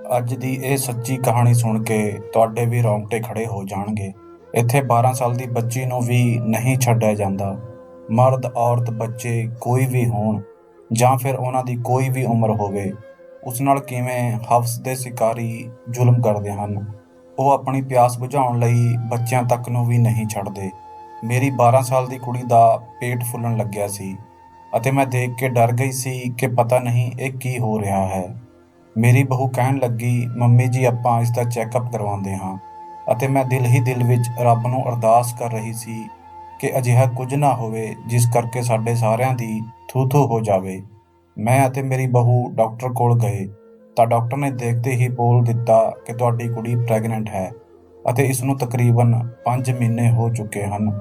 ਅੱਜ ਦੀ ਇਹ ਸੱਚੀ ਕਹਾਣੀ ਸੁਣ ਕੇ ਤੁਹਾਡੇ ਵੀ ਰੌਂਗਟੇ ਖੜੇ ਹੋ ਜਾਣਗੇ। ਇੱਥੇ 12 ਸਾਲ ਦੀ ਬੱਚੀ ਨੂੰ ਵੀ ਨਹੀਂ ਛੱਡਿਆ ਜਾਂਦਾ। ਮਰਦ, ਔਰਤ, ਬੱਚੇ ਕੋਈ ਵੀ ਹੋਣ ਜਾਂ ਫਿਰ ਉਹਨਾਂ ਦੀ ਕੋਈ ਵੀ ਉਮਰ ਹੋਵੇ, ਉਸ ਨਾਲ ਕਿਵੇਂ ਹਵਸ ਦੇ ਸ਼ਿਕਾਰੀ ਜ਼ੁਲਮ ਕਰਦੇ ਹਨ। ਉਹ ਆਪਣੀ ਪਿਆਸ ਬੁਝਾਉਣ ਲਈ ਬੱਚਿਆਂ ਤੱਕ ਨੂੰ ਵੀ ਨਹੀਂ ਛੱਡਦੇ। ਮੇਰੀ 12 ਸਾਲ ਦੀ ਕੁੜੀ ਦਾ ਪੇਟ ਫੁੱਲਣ ਲੱਗਿਆ ਸੀ ਅਤੇ ਮੈਂ ਦੇਖ ਕੇ ਡਰ ਗਈ ਸੀ ਕਿ ਪਤਾ ਨਹੀਂ ਇਹ ਕੀ ਹੋ ਰਿਹਾ ਹੈ। ਮੇਰੀ ਬਹੂ ਕਹਿਣ ਲੱਗੀ, ਮੰਮੀ ਜੀ ਆਪਾਂ ਇਸ ਦਾ ਚੈੱਕਅਪ ਕਰਵਾਉਂਦੇ ਹਾਂ। ਅਤੇ ਮੈਂ ਦਿਲ ਹੀ ਦਿਲ ਵਿੱਚ ਰੱਬ ਨੂੰ ਅਰਦਾਸ ਕਰ ਰਹੀ ਸੀ ਕਿ ਅਜਿਹਾ ਕੁਝ ਨਾ ਹੋਵੇ ਜਿਸ ਕਰਕੇ ਸਾਡੇ ਸਾਰਿਆਂ ਦੀ ਥੂ-ਥੂ ਹੋ ਜਾਵੇ। ਮੈਂ ਅਤੇ ਮੇਰੀ ਬਹੂ ਡਾਕਟਰ ਕੋਲ ਗਏ ਤਾਂ ਡਾਕਟਰ ਨੇ ਦੇਖਦੇ ਹੀ ਬੋਲ ਦਿੱਤਾ ਕਿ ਤੁਹਾਡੀ ਕੁੜੀ ਪ੍ਰੈਗਨੈਂਟ ਹੈ ਅਤੇ ਇਸ ਨੂੰ ਤਕਰੀਬਨ 5 ਮਹੀਨੇ ਹੋ ਚੁੱਕੇ ਹਨ।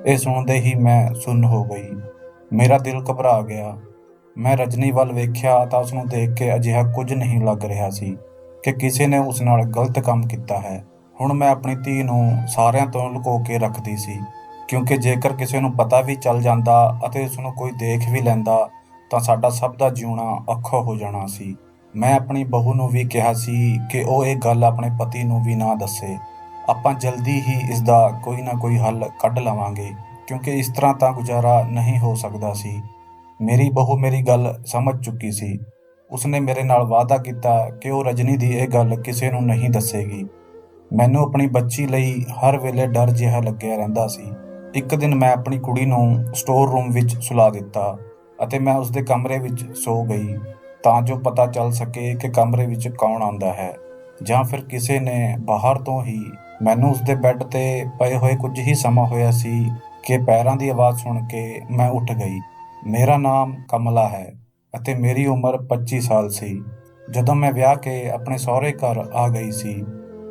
ਇਹ ਸੁਣਦੇ ਹੀ ਮੈਂ ਸੁੰਨ ਹੋ ਗਈ। ਮੇਰਾ ਦਿਲ ਘਬਰਾ ਗਿਆ। ਮੈਂ ਰਜਨੀ ਵੱਲ ਵੇਖਿਆ ਤਾਂ ਉਸਨੂੰ ਦੇਖ ਕੇ ਅਜਿਹਾ ਕੁਝ ਨਹੀਂ ਲੱਗ ਰਿਹਾ ਸੀ ਕਿ ਕਿਸੇ ਨੇ ਉਸ ਨਾਲ ਗਲਤ ਕੰਮ ਕੀਤਾ ਹੈ। ਹੁਣ ਮੈਂ ਆਪਣੀ ਧੀ ਨੂੰ ਸਾਰਿਆਂ ਤੋਂ ਲੁਕੋ ਕੇ ਰੱਖਦੀ ਸੀ, ਕਿਉਂਕਿ ਜੇਕਰ ਕਿਸੇ ਨੂੰ ਪਤਾ ਵੀ ਚੱਲ ਜਾਂਦਾ ਅਤੇ ਉਸਨੂੰ ਕੋਈ ਦੇਖ ਵੀ ਲੈਂਦਾ ਤਾਂ ਸਾਡਾ ਸਭ ਦਾ ਜਿਉਣਾ ਔਖਾ ਹੋ ਜਾਣਾ ਸੀ। ਮੈਂ ਆਪਣੀ ਬਹੂ ਨੂੰ ਵੀ ਕਿਹਾ ਸੀ ਕਿ ਉਹ ਇਹ ਗੱਲ ਆਪਣੇ ਪਤੀ ਨੂੰ ਵੀ ਨਾ ਦੱਸੇ। ਆਪਾਂ ਜਲਦੀ ਹੀ ਇਸ ਦਾ ਕੋਈ ਨਾ ਕੋਈ ਹੱਲ ਕੱਢ ਲਵਾਂਗੇ, ਕਿਉਂਕਿ ਇਸ ਤਰ੍ਹਾਂ ਤਾਂ ਗੁਜ਼ਾਰਾ ਨਹੀਂ ਹੋ ਸਕਦਾ ਸੀ। ਮੇਰੀ ਬਹੂ ਮੇਰੀ ਗੱਲ ਸਮਝ ਚੁੱਕੀ ਸੀ। ਉਸਨੇ ਮੇਰੇ ਨਾਲ ਵਾਅਦਾ ਕੀਤਾ ਕਿ ਉਹ ਰਜਨੀ ਦੀ ਇਹ ਗੱਲ ਕਿਸੇ ਨੂੰ ਨਹੀਂ ਦੱਸੇਗੀ। ਮੈਨੂੰ ਆਪਣੀ ਬੱਚੀ ਲਈ ਹਰ ਵੇਲੇ ਡਰ ਜਿਹਾ ਲੱਗਿਆ ਰਹਿੰਦਾ ਸੀ। ਇੱਕ ਦਿਨ ਮੈਂ ਆਪਣੀ ਕੁੜੀ ਨੂੰ ਸਟੋਰ ਰੂਮ ਵਿੱਚ ਸੁਲਾ ਦਿੱਤਾ ਅਤੇ ਮੈਂ ਉਸਦੇ ਕਮਰੇ ਵਿੱਚ ਸੋ ਗਈ ਤਾਂ ਜੋ ਪਤਾ ਚੱਲ ਸਕੇ ਕਿ ਕਮਰੇ ਵਿੱਚ ਕੌਣ ਆਉਂਦਾ ਹੈ ਜਾਂ ਫਿਰ ਕਿਸੇ ਨੇ ਬਾਹਰ ਤੋਂ ਹੀ। ਮੈਨੂੰ ਉਸਦੇ ਬੈੱਡ ਤੇ ਪਏ ਹੋਏ ਕੁਝ ਹੀ ਸਮਾਂ ਹੋਇਆ ਸੀ ਕਿ ਪੈਰਾਂ ਦੀ ਆਵਾਜ਼ ਸੁਣ ਕੇ ਮੈਂ ਉੱਠ ਗਈ। ਮੇਰਾ ਨਾਮ ਕਮਲਾ ਹੈ ਅਤੇ ਮੇਰੀ ਉਮਰ 25 ਸਾਲ ਸੀ ਜਦੋਂ ਮੈਂ ਵਿਆਹ ਕੇ ਆਪਣੇ ਸਹੁਰੇ ਘਰ ਆ ਗਈ ਸੀ।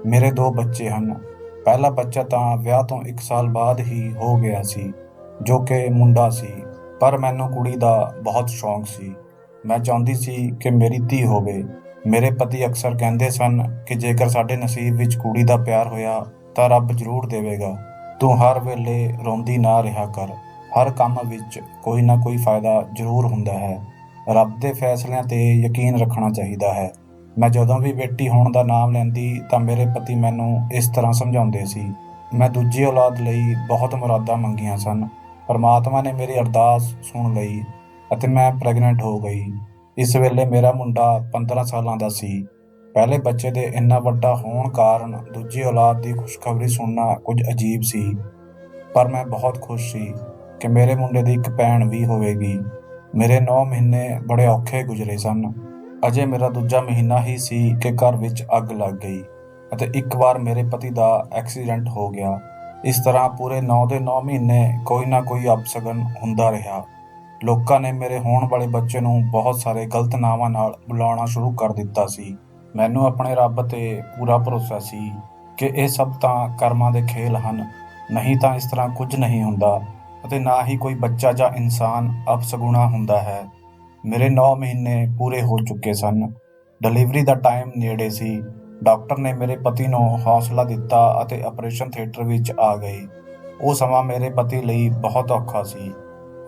ਮੇਰੇ 2 ਬੱਚੇ ਹਨ। ਪਹਿਲਾ ਬੱਚਾ ਤਾਂ ਵਿਆਹ ਤੋਂ 1 ਸਾਲ ਬਾਅਦ ਹੀ ਹੋ ਗਿਆ ਸੀ, ਜੋ ਕਿ ਮੁੰਡਾ ਸੀ, ਪਰ ਮੈਨੂੰ ਕੁੜੀ ਦਾ ਬਹੁਤ ਸ਼ੌਂਕ ਸੀ। ਮੈਂ ਚਾਹੁੰਦੀ ਸੀ ਕਿ ਮੇਰੀ ਧੀ ਹੋਵੇ। ਮੇਰੇ ਪਤੀ ਅਕਸਰ ਕਹਿੰਦੇ ਸਨ ਕਿ ਜੇਕਰ ਸਾਡੇ ਨਸੀਬ ਵਿੱਚ ਕੁੜੀ ਦਾ ਪਿਆਰ ਹੋਇਆ ਤਾਂ ਰੱਬ ਜ਼ਰੂਰ ਦੇਵੇਗਾ। ਤੂੰ ਹਰ ਵੇਲੇ ਰੋਂਦੀ ਨਾ ਰਿਹਾ ਕਰ। ਹਰ ਕੰਮ ਵਿੱਚ ਕੋਈ ਨਾ ਕੋਈ ਫਾਇਦਾ ਜ਼ਰੂਰ ਹੁੰਦਾ ਹੈ। ਰੱਬ ਦੇ ਫੈਸਲਿਆਂ 'ਤੇ ਯਕੀਨ ਰੱਖਣਾ ਚਾਹੀਦਾ ਹੈ। ਮੈਂ ਜਦੋਂ ਵੀ ਬੇਟੀ ਹੋਣ ਦਾ ਨਾਮ ਲੈਂਦੀ ਤਾਂ ਮੇਰੇ ਪਤੀ ਮੈਨੂੰ ਇਸ ਤਰ੍ਹਾਂ ਸਮਝਾਉਂਦੇ ਸੀ। ਮੈਂ ਦੂਜੀ ਔਲਾਦ ਲਈ ਬਹੁਤ ਮੁਰਾਦਾਂ ਮੰਗੀਆਂ ਸਨ। ਪਰਮਾਤਮਾ ਨੇ ਮੇਰੀ ਅਰਦਾਸ ਸੁਣ ਲਈ ਅਤੇ ਮੈਂ ਪ੍ਰੈਗਨੈਂਟ ਹੋ ਗਈ। ਇਸ ਵੇਲੇ ਮੇਰਾ ਮੁੰਡਾ 15 ਸਾਲਾਂ ਦਾ ਸੀ। ਪਹਿਲੇ ਬੱਚੇ ਦੇ ਇੰਨਾ ਵੱਡਾ ਹੋਣ ਕਾਰਨ ਦੂਜੀ ਔਲਾਦ ਦੀ ਖੁਸ਼ਖਬਰੀ ਸੁਣਨਾ ਕੁਝ ਅਜੀਬ ਸੀ, ਪਰ ਮੈਂ ਬਹੁਤ ਖੁਸ਼ ਸੀ ਕਿ ਮੇਰੇ ਮੁੰਡੇ ਦੀ ਇੱਕ ਭੈਣ ਵੀ ਹੋਵੇਗੀ। ਮੇਰੇ 9 ਮਹੀਨੇ ਬੜੇ ਔਖੇ ਗੁਜ਼ਰੇ ਸਨ। ਅਜੇ ਮੇਰਾ ਦੂਜਾ ਮਹੀਨਾ ਹੀ ਸੀ ਕਿ ਘਰ ਵਿੱਚ ਅੱਗ ਲੱਗ ਗਈ ਅਤੇ ਇੱਕ ਵਾਰ ਮੇਰੇ ਪਤੀ ਦਾ ਐਕਸੀਡੈਂਟ ਹੋ ਗਿਆ। ਇਸ ਤਰ੍ਹਾਂ ਪੂਰੇ 9 ਦੇ 9 ਮਹੀਨੇ ਕੋਈ ਨਾ ਕੋਈ ਅਪਸ਼ਗਨ ਹੁੰਦਾ ਰਿਹਾ। ਲੋਕਾਂ ਨੇ ਮੇਰੇ ਹੋਣ ਵਾਲੇ ਬੱਚੇ ਨੂੰ ਬਹੁਤ ਸਾਰੇ ਗਲਤ ਨਾਵਾਂ ਨਾਲ ਬੁਲਾਉਣਾ ਸ਼ੁਰੂ ਕਰ ਦਿੱਤਾ ਸੀ। ਮੈਨੂੰ ਆਪਣੇ ਰੱਬ ਤੇ ਪੂਰਾ ਭਰੋਸਾ ਸੀ ਕਿ ਇਹ ਸਭ ਤਾਂ ਕਰਮਾਂ ਦੇ ਖੇਲ ਹਨ, ਨਹੀਂ ਤਾਂ ਇਸ ਤਰ੍ਹਾਂ ਕੁਝ ਨਹੀਂ ਹੁੰਦਾ ਅਤੇ ਨਾ ਹੀ ਕੋਈ ਬੱਚਾ ਜਾਂ ਇਨਸਾਨ ਅਪਸ਼ਗੁਨਾ ਹੁੰਦਾ ਹੈ। ਮੇਰੇ 9 ਮਹੀਨੇ ਪੂਰੇ ਹੋ ਚੁੱਕੇ ਸਨ। ਡਿਲੀਵਰੀ ਦਾ ਟਾਈਮ ਨੇੜੇ ਸੀ। ਡਾਕਟਰ ਨੇ ਮੇਰੇ ਪਤੀ ਨੂੰ ਹੌਸਲਾ ਦਿੱਤਾ ਅਤੇ ਆਪਰੇਸ਼ਨ ਥੀਏਟਰ ਵਿੱਚ ਆ ਗਏ। ਉਹ ਸਮਾਂ ਮੇਰੇ ਪਤੀ ਲਈ ਬਹੁਤ ਔਖਾ ਸੀ।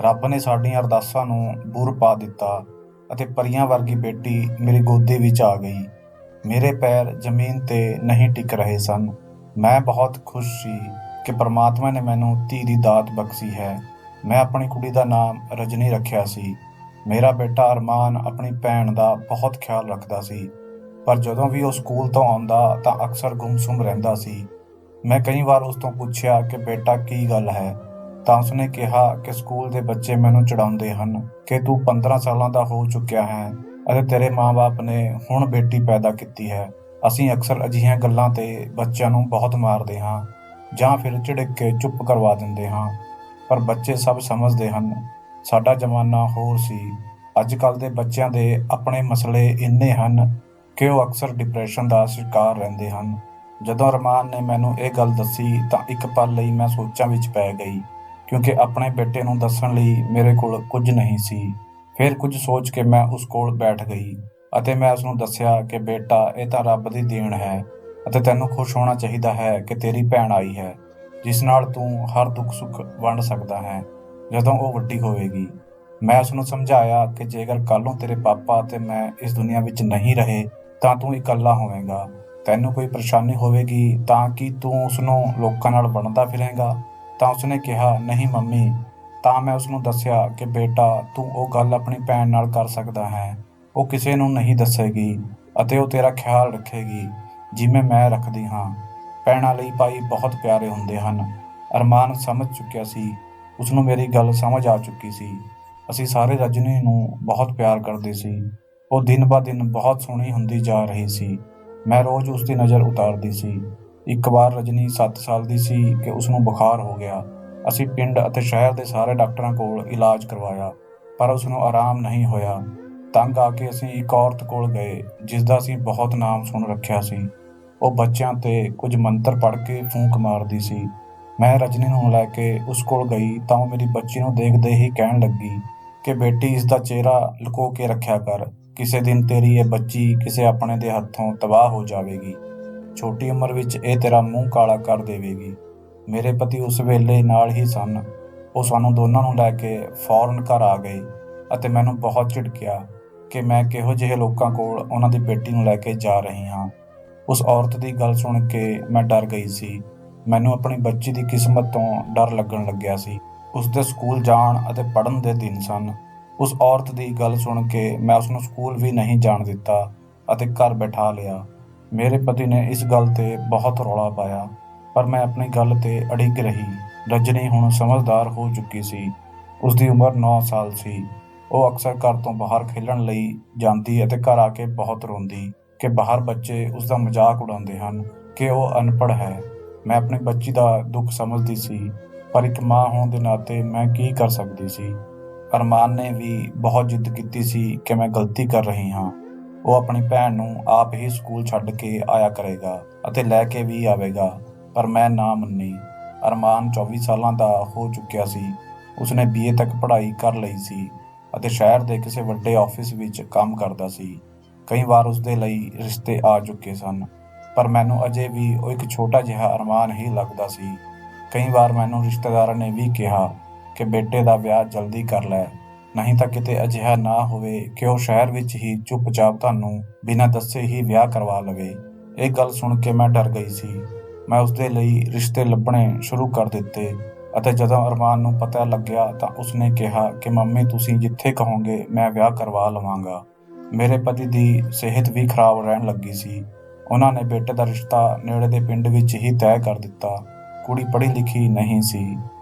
ਰੱਬ ਨੇ ਸਾਡੀਆਂ ਅਰਦਾਸਾਂ ਨੂੰ ਬੂਰ ਪਾ ਦਿੱਤਾ ਅਤੇ ਪਰੀਆਂ ਵਰਗੀ ਬੇਟੀ ਮੇਰੀ ਗੋਦੀ ਵਿੱਚ ਆ ਗਈ। ਮੇਰੇ ਪੈਰ ਜ਼ਮੀਨ 'ਤੇ ਨਹੀਂ ਟਿਕ ਰਹੇ ਸਨ। ਮੈਂ ਬਹੁਤ ਖੁਸ਼ ਸੀ ਕਿ ਪਰਮਾਤਮਾ ਨੇ ਮੈਨੂੰ ਧੀ ਦੀ ਦਾਤ ਬਖਸ਼ੀ ਹੈ। ਮੈਂ ਆਪਣੀ ਕੁੜੀ ਦਾ ਨਾਮ ਰਜਨੀ ਰੱਖਿਆ ਸੀ। ਮੇਰਾ ਬੇਟਾ ਅਰਮਾਨ ਆਪਣੀ ਭੈਣ ਦਾ ਬਹੁਤ ਖਿਆਲ ਰੱਖਦਾ ਸੀ, ਪਰ ਜਦੋਂ ਵੀ ਉਹ ਸਕੂਲ ਤੋਂ ਆਉਂਦਾ ਤਾਂ ਅਕਸਰ ਗੁੰਮਸੁੰਮ ਰਹਿੰਦਾ ਸੀ। ਮੈਂ ਕਈ ਵਾਰ ਉਸ ਤੋਂ ਪੁੱਛਿਆ ਕਿ ਬੇਟਾ ਕੀ ਗੱਲ ਹੈ, ਤਾਂ ਉਸਨੇ ਕਿਹਾ ਕਿ ਸਕੂਲ ਦੇ ਬੱਚੇ ਮੈਨੂੰ ਚਿੜਾਉਂਦੇ ਹਨ ਕਿ ਤੂੰ 15 ਸਾਲਾਂ ਦਾ ਹੋ ਚੁੱਕਿਆ ਹੈ ਅਤੇ ਤੇਰੇ ਮਾਂ-ਬਾਪ ਨੇ ਹੁਣ ਬੇਟੀ ਪੈਦਾ ਕੀਤੀ ਹੈ। ਅਸੀਂ ਅਕਸਰ ਅਜਿਹੀਆਂ ਗੱਲਾਂ 'ਤੇ ਬੱਚਿਆਂ ਨੂੰ ਬਹੁਤ ਮਾਰਦੇ ਹਾਂ ਜਾਂ ਫਿਰ ਝਿੜਕ ਕੇ ਚੁੱਪ ਕਰਵਾ ਦਿੰਦੇ ਹਾਂ, ਪਰ ਬੱਚੇ ਸਭ ਸਮਝਦੇ ਹਨ। ਸਾਡਾ ਜ਼ਮਾਨਾ ਹੋਰ ਸੀ। ਅੱਜ ਕੱਲ੍ਹ ਦੇ ਬੱਚਿਆਂ ਦੇ ਆਪਣੇ ਮਸਲੇ ਇੰਨੇ ਹਨ ਕਿ ਉਹ ਅਕਸਰ ਡਿਪਰੈਸ਼ਨ ਦਾ ਸ਼ਿਕਾਰ ਰਹਿੰਦੇ ਹਨ। ਜਦੋਂ ਅਰਮਾਨ ਨੇ ਮੈਨੂੰ ਇਹ ਗੱਲ ਦੱਸੀ ਤਾਂ ਇੱਕ ਪਲ ਲਈ ਮੈਂ ਸੋਚਾਂ ਵਿੱਚ ਪੈ ਗਈ, ਕਿਉਂਕਿ ਆਪਣੇ ਬੇਟੇ ਨੂੰ ਦੱਸਣ ਲਈ ਮੇਰੇ ਕੋਲ ਕੁਝ ਨਹੀਂ ਸੀ। ਫਿਰ ਕੁਝ ਸੋਚ ਕੇ ਮੈਂ ਉਸ ਕੋਲ ਬੈਠ ਗਈ ਅਤੇ ਮੈਂ ਉਸਨੂੰ ਦੱਸਿਆ ਕਿ ਬੇਟਾ, ਇਹ ਤਾਂ ਰੱਬ ਦੀ ਦੇਣ ਹੈ ਅਤੇ ਤੈਨੂੰ ਖੁਸ਼ ਹੋਣਾ ਚਾਹੀਦਾ ਹੈ ਕਿ ਤੇਰੀ ਭੈਣ ਆਈ ਹੈ, ਜਿਸ ਨਾਲ ਤੂੰ ਹਰ ਦੁੱਖ ਸੁੱਖ ਵੰਡ ਸਕਦਾ ਹੈ ਜਦੋਂ ਉਹ ਵੱਡੀ ਹੋਵੇਗੀ। ਮੈਂ ਉਸਨੂੰ ਸਮਝਾਇਆ ਕਿ ਜੇਕਰ ਕੱਲ੍ਹ ਨੂੰ ਤੇਰੇ ਪਾਪਾ ਅਤੇ ਮੈਂ ਇਸ ਦੁਨੀਆ ਵਿੱਚ ਨਹੀਂ ਰਹੇ ਤਾਂ ਤੂੰ ਇਕੱਲਾ ਹੋਵੇਂਗਾ। ਤੈਨੂੰ ਕੋਈ ਪਰੇਸ਼ਾਨੀ ਹੋਵੇਗੀ ਤਾਂ ਕੀ ਤੂੰ ਉਸਨੂੰ ਲੋਕਾਂ ਨਾਲ ਵੰਡਦਾ ਫਿਰੇਂਗਾ?" ਤਾਂ ਉਸਨੇ ਕਿਹਾ, "ਨਹੀਂ ਮੰਮੀ।" ਤਾਂ ਮੈਂ ਉਸਨੂੰ ਦੱਸਿਆ ਕਿ ਬੇਟਾ, ਤੂੰ ਉਹ ਗੱਲ ਆਪਣੀ ਭੈਣ ਨਾਲ ਕਰ ਸਕਦਾ ਹੈ। ਉਹ ਕਿਸੇ ਨੂੰ ਨਹੀਂ ਦੱਸੇਗੀ ਅਤੇ ਉਹ ਤੇਰਾ ਖਿਆਲ ਰੱਖੇਗੀ ਜਿਵੇਂ ਮੈਂ ਰੱਖਦੀ ਹਾਂ। ਭੈਣਾਂ ਲਈ ਭਾਈ ਬਹੁਤ ਪਿਆਰੇ ਹੁੰਦੇ ਹਨ। ਅਰਮਾਨ ਸਮਝ ਚੁੱਕਿਆ ਸੀ। ਉਸਨੂੰ ਮੇਰੀ ਗੱਲ ਸਮਝ ਆ ਚੁੱਕੀ ਸੀ। ਅਸੀਂ ਸਾਰੇ ਰਜਨੀ ਨੂੰ ਬਹੁਤ ਪਿਆਰ ਕਰਦੇ ਸੀ। ਉਹ ਦਿਨ ਬ ਦਿਨ ਬਹੁਤ ਸੋਹਣੀ ਹੁੰਦੀ ਜਾ ਰਹੀ ਸੀ। ਮੈਂ ਰੋਜ਼ ਉਸਦੀ ਨਜ਼ਰ ਉਤਾਰਦੀ ਸੀ। ਇੱਕ ਵਾਰ ਰਜਨੀ 7 ਸਾਲ ਦੀ ਸੀ ਕਿ ਉਸਨੂੰ ਬੁਖਾਰ ਹੋ ਗਿਆ। ਅਸੀਂ ਪਿੰਡ ਅਤੇ ਸ਼ਹਿਰ ਦੇ ਸਾਰੇ ਡਾਕਟਰਾਂ ਕੋਲ ਇਲਾਜ ਕਰਵਾਇਆ, ਪਰ ਉਸਨੂੰ ਆਰਾਮ ਨਹੀਂ ਹੋਇਆ। ਤੰਗ ਆ ਕੇ ਅਸੀਂ ਇੱਕ ਔਰਤ ਕੋਲ ਗਏ ਜਿਸ ਦਾ ਅਸੀਂ ਬਹੁਤ ਨਾਮ ਸੁਣ ਰੱਖਿਆ ਸੀ। ਉਹ ਬੱਚਿਆਂ 'ਤੇ ਕੁਝ ਮੰਤਰ ਪੜ੍ਹ ਕੇ ਫੂੰਕ ਮਾਰਦੀ ਸੀ। ਮੈਂ ਰਜਨੀ ਨੂੰ ਲੈ ਕੇ ਉਸ ਕੋਲ ਗਈ ਤਾਂ ਉਹ ਮੇਰੀ ਬੱਚੀ ਨੂੰ ਦੇਖਦੇ ਹੀ ਕਹਿਣ ਲੱਗੀ ਕਿ ਬੇਟੀ, ਇਸ ਦਾ ਚਿਹਰਾ ਲੁਕੋ ਕੇ ਰੱਖਿਆ ਕਰ। ਕਿਸੇ ਦਿਨ ਤੇਰੀ ਇਹ ਬੱਚੀ ਕਿਸੇ ਆਪਣੇ ਦੇ ਹੱਥੋਂ ਤਬਾਹ ਹੋ ਜਾਵੇਗੀ। ਛੋਟੀ ਉਮਰ ਵਿੱਚ ਇਹ ਤੇਰਾ ਮੂੰਹ ਕਾਲਾ ਕਰ ਦੇਵੇਗੀ। ਮੇਰੇ ਪਤੀ ਉਸ ਵੇਲੇ ਨਾਲ ਹੀ ਸਨ। ਉਹ ਸਾਨੂੰ ਦੋਨਾਂ ਨੂੰ ਲੈ ਕੇ ਫੌਰਨ ਘਰ ਆ ਗਏ ਅਤੇ ਮੈਨੂੰ ਬਹੁਤ ਝਿੜਕਿਆ ਕਿ ਮੈਂ ਕਿਹੋ ਜਿਹੇ ਲੋਕਾਂ ਕੋਲ ਉਹਨਾਂ ਦੀ ਬੇਟੀ ਨੂੰ ਲੈ ਕੇ ਜਾ ਰਹੀ ਹਾਂ। ਉਸ ਔਰਤ ਦੀ ਗੱਲ ਸੁਣ ਕੇ ਮੈਂ ਡਰ ਗਈ ਸੀ। ਮੈਨੂੰ ਆਪਣੀ ਬੱਚੀ ਦੀ ਕਿਸਮਤ ਤੋਂ ਡਰ ਲੱਗਣ ਲੱਗਿਆ ਸੀ। ਉਸਦੇ ਸਕੂਲ ਜਾਣ ਅਤੇ ਪੜ੍ਹਨ ਦੇ ਦਿਨ ਸਨ। ਉਸ ਔਰਤ ਦੀ ਗੱਲ ਸੁਣ ਕੇ ਮੈਂ ਉਸਨੂੰ ਸਕੂਲ ਵੀ ਨਹੀਂ ਜਾਣ ਦਿੱਤਾ ਅਤੇ ਘਰ ਬਿਠਾ ਲਿਆ। ਮੇਰੇ ਪਤੀ ਨੇ ਇਸ ਗੱਲ 'ਤੇ ਬਹੁਤ ਰੌਲਾ ਪਾਇਆ, ਪਰ ਮੈਂ ਆਪਣੀ ਗੱਲ 'ਤੇ ਅੜਿੱਗ ਰਹੀ। ਰਜਨੀ ਹੁਣ ਸਮਝਦਾਰ ਹੋ ਚੁੱਕੀ ਸੀ। ਉਸਦੀ ਉਮਰ 9 ਸਾਲ ਸੀ। ਉਹ ਅਕਸਰ ਘਰ ਤੋਂ ਬਾਹਰ ਖੇਡਣ ਲਈ ਜਾਂਦੀ ਅਤੇ ਘਰ ਆ ਕੇ ਬਹੁਤ ਰੋਂਦੀ ਕਿ ਬਾਹਰ ਬੱਚੇ ਉਸਦਾ ਮਜ਼ਾਕ ਉਡਾਉਂਦੇ ਹਨ ਕਿ ਉਹ ਅਨਪੜ੍ਹ ਹੈ। ਮੈਂ ਆਪਣੀ ਬੱਚੀ ਦਾ ਦੁੱਖ ਸਮਝਦੀ ਸੀ, ਪਰ ਇੱਕ ਮਾਂ ਹੋਣ ਦੇ ਨਾਤੇ ਮੈਂ ਕੀ ਕਰ ਸਕਦੀ ਸੀ। ਅਰਮਾਨ ਨੇ ਵੀ ਬਹੁਤ ਜਿੱਦ ਕੀਤੀ ਸੀ ਕਿ ਮੈਂ ਗਲਤੀ ਕਰ ਰਹੀ ਹਾਂ। ਉਹ ਆਪਣੀ ਭੈਣ ਨੂੰ ਆਪ ਹੀ ਸਕੂਲ ਛੱਡ ਕੇ ਆਇਆ ਕਰੇਗਾ ਅਤੇ ਲੈ ਕੇ ਵੀ ਆਵੇਗਾ, ਪਰ ਮੈਂ ਨਾ ਮੰਨੀ। ਅਰਮਾਨ 24 ਸਾਲਾਂ ਦਾ ਹੋ ਚੁੱਕਿਆ ਸੀ। ਉਸਨੇ BA ਤੱਕ ਪੜ੍ਹਾਈ ਕਰ ਲਈ ਸੀ ਅਤੇ ਸ਼ਹਿਰ ਦੇ ਕਿਸੇ ਵੱਡੇ ਆਫਿਸ ਵਿੱਚ ਕੰਮ ਕਰਦਾ ਸੀ। ਕਈ ਵਾਰ ਉਸਦੇ ਲਈ ਰਿਸ਼ਤੇ ਆ ਚੁੱਕੇ ਸਨ, ਪਰ ਮੈਨੂੰ ਅਜੇ ਵੀ ਉਹ ਇੱਕ ਛੋਟਾ ਜਿਹਾ ਅਰਮਾਨ ਹੀ ਲੱਗਦਾ ਸੀ। ਕਈ ਵਾਰ ਮੈਨੂੰ ਰਿਸ਼ਤੇਦਾਰਾਂ ਨੇ ਵੀ ਕਿਹਾ ਕਿ ਬੇਟੇ ਦਾ ਵਿਆਹ ਜਲਦੀ ਕਰ ਲੈ, ਨਹੀਂ ਤਾਂ ਕਿਤੇ ਅਜਿਹਾ ਨਾ ਹੋਵੇ ਕਿ ਉਹ ਸ਼ਹਿਰ ਵਿੱਚ ਹੀ ਚੁੱਪਚਾਪ ਤੁਹਾਨੂੰ ਬਿਨਾਂ ਦੱਸੇ ਹੀ ਵਿਆਹ ਕਰਵਾ ਲਵੇ। ਇਹ ਗੱਲ ਸੁਣ ਕੇ ਮੈਂ ਡਰ ਗਈ ਸੀ। ਮੈਂ ਉਸਦੇ ਲਈ ਰਿਸ਼ਤੇ ਲੱਭਣੇ ਸ਼ੁਰੂ ਕਰ ਦਿੱਤੇ ਅਤੇ ਜਦੋਂ ਅਰਮਾਨ ਨੂੰ ਪਤਾ ਲੱਗਿਆ ਤਾਂ ਉਸਨੇ ਕਿਹਾ ਕਿ ਮੰਮੀ, ਤੁਸੀਂ ਜਿੱਥੇ ਕਹੋਗੇ ਮੈਂ ਵਿਆਹ ਕਰਵਾ ਲਵਾਂਗਾ। ਮੇਰੇ ਪਤੀ ਦੀ ਸਿਹਤ ਵੀ ਖਰਾਬ ਰਹਿਣ ਲੱਗੀ ਸੀ। ਉਹਨਾਂ ਨੇ ਬੇਟੇ ਦਾ ਰਿਸ਼ਤਾ ਨੇੜੇ ਦੇ ਪਿੰਡ ਵਿੱਚ ਹੀ ਤੈਅ ਕਰ ਦਿੱਤਾ। ਕੁੜੀ ਪੜ੍ਹੀ ਲਿਖੀ ਨਹੀਂ ਸੀ।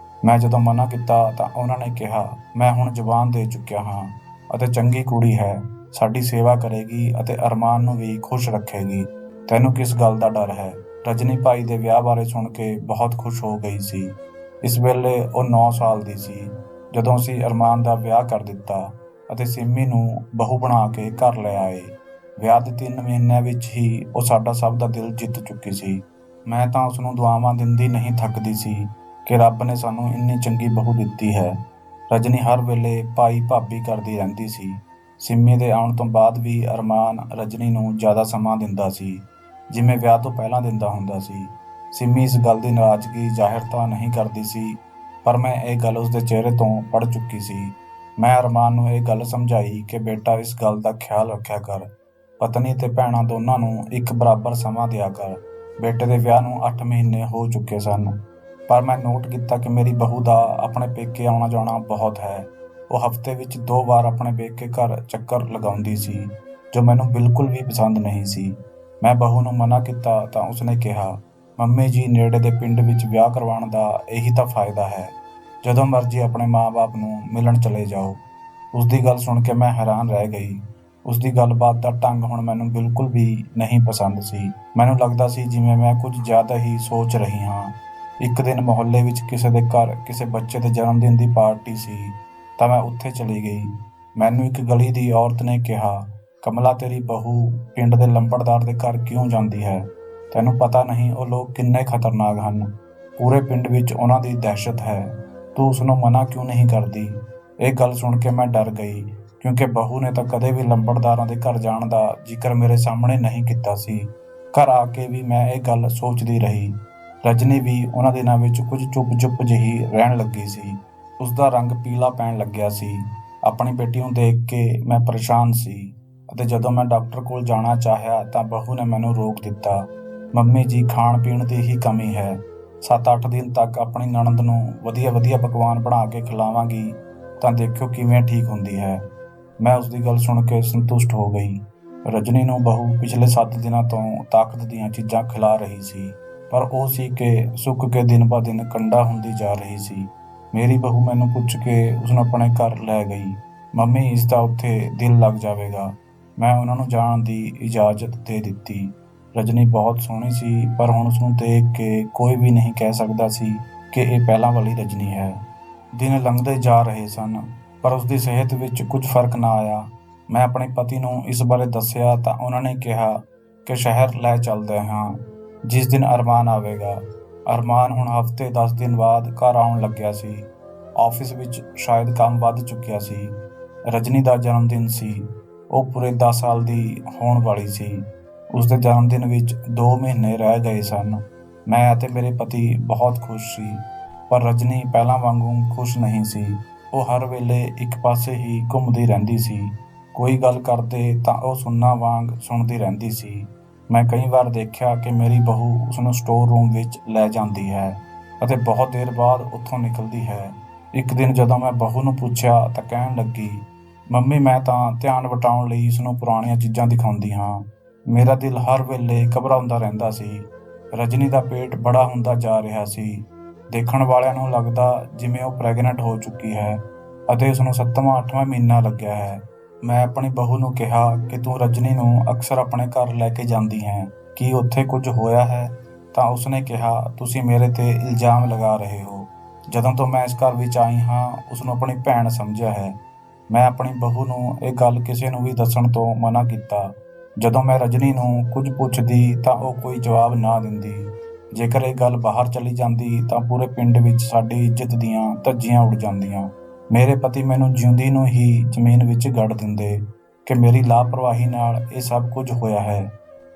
ਮੈਂ ਜਦੋਂ ਮਨਾ ਕੀਤਾ ਤਾਂ ਉਹਨਾਂ ਨੇ ਕਿਹਾ, ਮੈਂ ਹੁਣ ਜ਼ੁਬਾਨ ਦੇ ਚੁੱਕਿਆ ਹਾਂ ਅਤੇ ਚੰਗੀ ਕੁੜੀ ਹੈ, ਸਾਡੀ ਸੇਵਾ ਕਰੇਗੀ ਅਤੇ ਅਰਮਾਨ ਨੂੰ ਵੀ ਖੁਸ਼ ਰੱਖੇਗੀ। ਤੈਨੂੰ ਕਿਸ ਗੱਲ ਦਾ ਡਰ ਹੈ? ਰਜਨੀ ਭਾਈ ਦੇ ਵਿਆਹ ਬਾਰੇ ਸੁਣ ਕੇ ਬਹੁਤ ਖੁਸ਼ ਹੋ ਗਈ ਸੀ। ਇਸ ਵੇਲੇ ਉਹ 9 ਸਾਲ ਦੀ ਸੀ ਜਦੋਂ ਅਸੀਂ ਅਰਮਾਨ ਦਾ ਵਿਆਹ ਕਰ ਦਿੱਤਾ ਅਤੇ ਸਿੰਮੀ ਨੂੰ ਬਹੂ ਬਣਾ ਕੇ ਘਰ ਲੈ ਆਏ। ਵਿਆਹ ਦੇ 3 ਮਹੀਨਿਆਂ ਵਿੱਚ ਹੀ ਉਹ ਸਾਡਾ ਸਭ ਦਾ ਦਿਲ ਜਿੱਤ ਚੁੱਕੀ ਸੀ। ਮੈਂ ਤਾਂ ਉਸਨੂੰ ਦੁਆਵਾਂ ਦਿੰਦੀ ਨਹੀਂ ਥੱਕਦੀ ਸੀ ਕਿ ਰੱਬ ਨੇ ਸਾਨੂੰ ਇੰਨੀ ਚੰਗੀ ਬਹੂ ਦਿੱਤੀ ਹੈ। ਰਜਨੀ ਹਰ ਵੇਲੇ ਭਾਈ ਭਾਬੀ ਕਰਦੀ ਰਹਿੰਦੀ ਸੀ। ਸਿੰਮੀ ਦੇ ਆਉਣ ਤੋਂ ਬਾਅਦ ਵੀ ਅਰਮਾਨ ਰਜਨੀ ਨੂੰ ਜ਼ਿਆਦਾ ਸਮਾਂ ਦਿੰਦਾ ਸੀ, ਜਿਵੇਂ ਵਿਆਹ ਤੋਂ ਪਹਿਲਾਂ ਦਿੰਦਾ ਹੁੰਦਾ ਸੀ। ਸਿੰਮੀ ਇਸ ਗੱਲ ਦੀ ਨਾਰਾਜ਼ਗੀ ਜ਼ਾਹਿਰ ਤਾਂ ਨਹੀਂ ਕਰਦੀ ਸੀ, ਪਰ ਮੈਂ ਇਹ ਗੱਲ ਉਸਦੇ ਚਿਹਰੇ ਤੋਂ ਪੜ੍ਹ ਚੁੱਕੀ ਸੀ। ਮੈਂ ਅਰਮਾਨ ਨੂੰ ਇਹ ਗੱਲ ਸਮਝਾਈ ਕਿ ਬੇਟਾ, ਇਸ ਗੱਲ ਦਾ ਖਿਆਲ ਰੱਖਿਆ ਕਰ। ਪਤਨੀ ਤੇ ਭੈਣਾਂ ਦੋਨਾਂ ਨੂੰ ਇੱਕ ਬਰਾਬਰ ਸਮਾਂ ਦਿਆ ਕਰ। ਬੇਟੇ ਦੇ ਵਿਆਹ ਨੂੰ 8 ਮਹੀਨੇ ਹੋ ਚੁੱਕੇ ਸਨ, ਪਰ ਮੈਂ ਨੋਟ ਕੀਤਾ ਕਿ ਮੇਰੀ ਬਹੂ ਦਾ ਆਪਣੇ ਪੇਕੇ ਆਉਣਾ ਜਾਣਾ ਬਹੁਤ ਹੈ। ਉਹ ਹਫ਼ਤੇ ਵਿੱਚ 2 ਵਾਰ ਆਪਣੇ ਪੇਕੇ ਘਰ ਚੱਕਰ ਲਗਾਉਂਦੀ ਸੀ, ਜੋ ਮੈਨੂੰ ਬਿਲਕੁਲ ਵੀ ਪਸੰਦ ਨਹੀਂ ਸੀ। ਮੈਂ ਬਹੂ ਨੂੰ ਮਨਾ ਕੀਤਾ ਤਾਂ ਉਸਨੇ ਕਿਹਾ, ਮੰਮੀ ਜੀ, ਨੇੜੇ ਦੇ ਪਿੰਡ ਵਿੱਚ ਵਿਆਹ ਕਰਵਾਉਣ ਦਾ ਇਹੀ ਤਾਂ ਫਾਇਦਾ ਹੈ। ਜਦੋਂ ਮਰਜ਼ੀ ਆਪਣੇ ਮਾਂ-ਬਾਪ ਨੂੰ ਮਿਲਣ ਚਲੇ ਜਾਓ। ਉਸਦੀ ਗੱਲ ਸੁਣ ਕੇ ਮੈਂ ਹੈਰਾਨ ਰਹਿ ਗਈ। ਉਸਦੀ ਗੱਲਬਾਤ ਦਾ ਢੰਗ ਹੁਣ ਮੈਨੂੰ ਬਿਲਕੁਲ ਵੀ ਨਹੀਂ ਪਸੰਦ ਸੀ। ਮੈਨੂੰ ਲੱਗਦਾ ਸੀ ਜਿਵੇਂ ਮੈਂ ਕੁਝ ਜ਼ਿਆਦਾ ਹੀ ਸੋਚ ਰਹੀ ਹਾਂ। ਇੱਕ ਦਿਨ ਮੁਹੱਲੇ ਵਿੱਚ ਕਿਸੇ ਦੇ ਘਰ ਕਿਸੇ ਬੱਚੇ ਦੇ ਜਨਮ ਦਿਨ ਦੀ ਪਾਰਟੀ ਸੀ ਤਾਂ ਮੈਂ ਉੱਥੇ ਚਲੀ ਗਈ। ਮੈਨੂੰ ਇੱਕ ਗਲੀ ਦੀ ਔਰਤ ਨੇ ਕਿਹਾ, ਕਮਲਾ, ਤੇਰੀ ਬਹੂ ਪਿੰਡ ਦੇ ਲੰਬੜਦਾਰ ਦੇ ਘਰ ਕਿਉਂ ਜਾਂਦੀ ਹੈ? ਤੈਨੂੰ ਪਤਾ ਨਹੀਂ ਉਹ ਲੋਕ ਕਿੰਨੇ ਖਤਰਨਾਕ ਹਨ। ਪੂਰੇ ਪਿੰਡ ਵਿੱਚ ਉਹਨਾਂ ਦੀ ਦਹਿਸ਼ਤ ਹੈ। ਤੂੰ ਉਸਨੂੰ ਮਨਾ ਕਿਉਂ ਨਹੀਂ ਕਰਦੀ? ਇਹ ਗੱਲ ਸੁਣ ਕੇ ਮੈਂ ਡਰ ਗਈ, ਕਿਉਂਕਿ ਬਹੂ ਨੇ ਤਾਂ ਕਦੇ ਵੀ ਲੰਬੜਦਾਰਾਂ ਦੇ ਘਰ ਜਾਣ ਦਾ ਜ਼ਿਕਰ ਮੇਰੇ ਸਾਹਮਣੇ ਨਹੀਂ ਕੀਤਾ ਸੀ। ਘਰ ਆ ਕੇ ਵੀ ਮੈਂ ਇਹ ਗੱਲ ਸੋਚਦੀ ਰਹੀ। ਰਜਨੀ ਵੀ ਉਹਨਾਂ ਦਿਨਾਂ ਵਿੱਚ ਕੁਝ ਚੁੱਪ-ਚੁੱਪ ਜਿਹੀ ਰਹਿਣ ਲੱਗੀ ਸੀ। ਉਸਦਾ ਰੰਗ ਪੀਲਾ ਪੈਣ ਲੱਗਿਆ ਸੀ। ਆਪਣੀ ਬੇਟੀ ਨੂੰ ਦੇਖ ਕੇ ਮੈਂ ਪਰੇਸ਼ਾਨ ਸੀ ਅਤੇ ਜਦੋਂ ਮੈਂ ਡਾਕਟਰ ਕੋਲ ਜਾਣਾ ਚਾਹਿਆ ਤਾਂ ਬਹੂ ਨੇ ਮੈਨੂੰ ਰੋਕ ਦਿੱਤਾ। ਮੰਮੀ ਜੀ, ਖਾਣ ਪੀਣ ਦੀ ਹੀ ਕਮੀ ਹੈ। 7-8 ਦਿਨ ਤੱਕ ਆਪਣੀ ਨਣਦ ਨੂੰ ਵਧੀਆ ਪਕਵਾਨ ਬਣਾ ਕੇ ਖਿਲਾਵਾਂਗੀ ਤਾਂ ਦੇਖਿਓ ਕਿਵੇਂ ਠੀਕ ਹੁੰਦੀ ਹੈ। ਮੈਂ ਉਸਦੀ ਗੱਲ ਸੁਣ ਕੇ ਸੰਤੁਸ਼ਟ ਹੋ ਗਈ। ਰਜਨੀ ਨੂੰ ਬਹੂ ਪਿਛਲੇ 7 ਦਿਨਾਂ ਤੋਂ ਤਾਕਤ ਦੀਆਂ ਚੀਜ਼ਾਂ ਖਿਲਾ ਰਹੀ ਸੀ, ਪਰ ਉਹ ਸੀ ਕਿ ਸੁੱਕ ਕੇ ਦਿਨ ਬ ਦਿਨ ਕੰਡਾ ਹੁੰਦੀ ਜਾ ਰਹੀ ਸੀ। ਮੇਰੀ ਬਹੂ ਮੈਨੂੰ ਪੁੱਛ ਕੇ ਉਸਨੂੰ ਆਪਣੇ ਘਰ ਲੈ ਗਈ। ਮੰਮੀ, ਇਸ ਦਾ ਉੱਥੇ ਦਿਲ ਲੱਗ ਜਾਵੇਗਾ। ਮੈਂ ਉਹਨਾਂ ਨੂੰ ਜਾਣ ਦੀ ਇਜਾਜ਼ਤ ਦੇ ਦਿੱਤੀ। ਰਜਨੀ ਬਹੁਤ ਸੋਹਣੀ ਸੀ, ਪਰ ਹੁਣ ਉਸਨੂੰ ਦੇਖ ਕੇ ਕੋਈ ਵੀ ਨਹੀਂ ਕਹਿ ਸਕਦਾ ਸੀ ਕਿ ਇਹ ਪਹਿਲਾਂ ਵਾਲੀ ਰਜਨੀ ਹੈ। ਦਿਨ ਲੰਘਦੇ ਜਾ ਰਹੇ ਸਨ, ਪਰ ਉਸਦੀ ਸਿਹਤ ਵਿੱਚ ਕੁਝ ਫਰਕ ਨਾ ਆਇਆ। ਮੈਂ ਆਪਣੇ ਪਤੀ ਨੂੰ ਇਸ ਬਾਰੇ ਦੱਸਿਆ ਤਾਂ ਉਹਨਾਂ ਨੇ ਕਿਹਾ ਕਿ ਸ਼ਹਿਰ ਲੈ ਚੱਲਦੇ ਹਾਂ ਜਿਸ ਦਿਨ ਅਰਮਾਨ ਆਵੇਗਾ। ਅਰਮਾਨ ਹੁਣ ਹਫ਼ਤੇ 10 ਦਿਨ ਬਾਅਦ ਘਰ ਆਉਣ ਲੱਗਿਆ ਸੀ। ਆਫਿਸ ਵਿੱਚ ਸ਼ਾਇਦ ਕੰਮ ਵੱਧ ਚੁੱਕਿਆ ਸੀ। ਰਜਨੀ ਦਾ ਜਨਮ ਦਿਨ ਸੀ। ਉਹ ਪੂਰੇ 10 ਸਾਲ ਦੀ ਹੋਣ ਵਾਲੀ ਸੀ। ਉਸਦੇ ਜਨਮ ਦਿਨ ਵਿੱਚ 2 ਮਹੀਨੇ ਰਹਿ ਗਏ ਸਨ। ਮੈਂ ਅਤੇ ਮੇਰੇ ਪਤੀ ਬਹੁਤ ਖੁਸ਼ ਸੀ, ਪਰ ਰਜਨੀ ਪਹਿਲਾਂ ਵਾਂਗੂ ਖੁਸ਼ ਨਹੀਂ ਸੀ। ਉਹ ਹਰ ਵੇਲੇ ਇੱਕ ਪਾਸੇ ਹੀ ਘੁੰਮਦੀ ਰਹਿੰਦੀ ਸੀ। ਕੋਈ ਗੱਲ ਕਰਦੇ ਤਾਂ ਉਹ ਸੁੰਨਾ ਵਾਂਗ ਸੁਣਦੀ ਰਹਿੰਦੀ ਸੀ। ਮੈਂ ਕਈ ਵਾਰ ਦੇਖਿਆ ਕਿ ਮੇਰੀ ਬਹੂ ਉਸਨੂੰ ਸਟੋਰ ਰੂਮ ਵਿੱਚ ਲੈ ਜਾਂਦੀ ਹੈ ਅਤੇ ਬਹੁਤ ਦੇਰ ਬਾਅਦ ਉੱਥੋਂ ਨਿਕਲਦੀ ਹੈ। ਇੱਕ ਦਿਨ ਜਦੋਂ ਮੈਂ ਬਹੂ ਨੂੰ ਪੁੱਛਿਆ ਤਾਂ ਕਹਿਣ ਲੱਗੀ, ਮੰਮੀ, ਮੈਂ ਤਾਂ ਧਿਆਨ ਵਟਾਉਣ ਲਈ ਇਸਨੂੰ ਪੁਰਾਣੀਆਂ ਚੀਜ਼ਾਂ ਦਿਖਾਉਂਦੀ ਹਾਂ। ਮੇਰਾ ਦਿਲ ਹਰ ਵੇਲੇ ਘਬਰਾਉਂਦਾ ਰਹਿੰਦਾ ਸੀ। ਰਜਨੀ ਦਾ ਪੇਟ ਬੜਾ ਹੁੰਦਾ ਜਾ ਰਿਹਾ ਸੀ। ਦੇਖਣ ਵਾਲਿਆਂ ਨੂੰ ਲੱਗਦਾ ਜਿਵੇਂ ਉਹ ਪ੍ਰੈਗਨੈਂਟ ਹੋ ਚੁੱਕੀ ਹੈ ਅਤੇ ਉਸਨੂੰ 7ਵਾਂ-8ਵਾਂ ਮਹੀਨਾ ਲੱਗਿਆ ਹੈ। ਮੈਂ ਆਪਣੀ ਬਹੂ ਨੂੰ ਕਿਹਾ ਕਿ ਤੂੰ ਰਜਨੀ ਨੂੰ ਅਕਸਰ ਆਪਣੇ ਘਰ ਲੈ ਕੇ ਜਾਂਦੀ ਹੈ, ਕੀ ਉੱਥੇ ਕੁਝ ਹੋਇਆ ਹੈ? ਤਾਂ ਉਸਨੇ ਕਿਹਾ, ਤੁਸੀਂ ਮੇਰੇ ਤੇ ਇਲਜ਼ਾਮ ਲਗਾ ਰਹੇ ਹੋ। ਜਦੋਂ ਤੋਂ ਮੈਂ ਇਸ ਘਰ ਵਿੱਚ ਆਈ ਹਾਂ ਉਸਨੂੰ ਆਪਣੀ ਭੈਣ ਸਮਝਿਆ ਹੈ। ਮੈਂ ਆਪਣੀ ਬਹੂ ਨੂੰ ਇਹ ਗੱਲ ਕਿਸੇ ਨੂੰ ਵੀ ਦੱਸਣ ਤੋਂ ਮਨਾ ਕੀਤਾ। ਜਦੋਂ ਮੈਂ ਰਜਨੀ ਨੂੰ ਕੁਝ ਪੁੱਛਦੀ ਤਾਂ ਉਹ ਕੋਈ ਜਵਾਬ ਨਾ ਦਿੰਦੀ। ਜੇਕਰ ਇਹ ਗੱਲ ਬਾਹਰ ਚਲੀ ਜਾਂਦੀ ਤਾਂ ਪੂਰੇ ਪਿੰਡ ਵਿੱਚ ਸਾਡੀ ਇੱਜ਼ਤ ਦੀਆਂ ਧੱਜੀਆਂ ਉੱਡ ਜਾਂਦੀਆਂ। ਮੇਰੇ ਪਤੀ ਮੈਨੂੰ ਜਿਉਂਦੀ ਨੂੰ ਹੀ ਜ਼ਮੀਨ ਵਿੱਚ ਗੱਡ ਦਿੰਦੇ ਕਿ ਮੇਰੀ ਲਾਪਰਵਾਹੀ ਨਾਲ ਇਹ ਸਭ ਕੁਝ ਹੋਇਆ ਹੈ।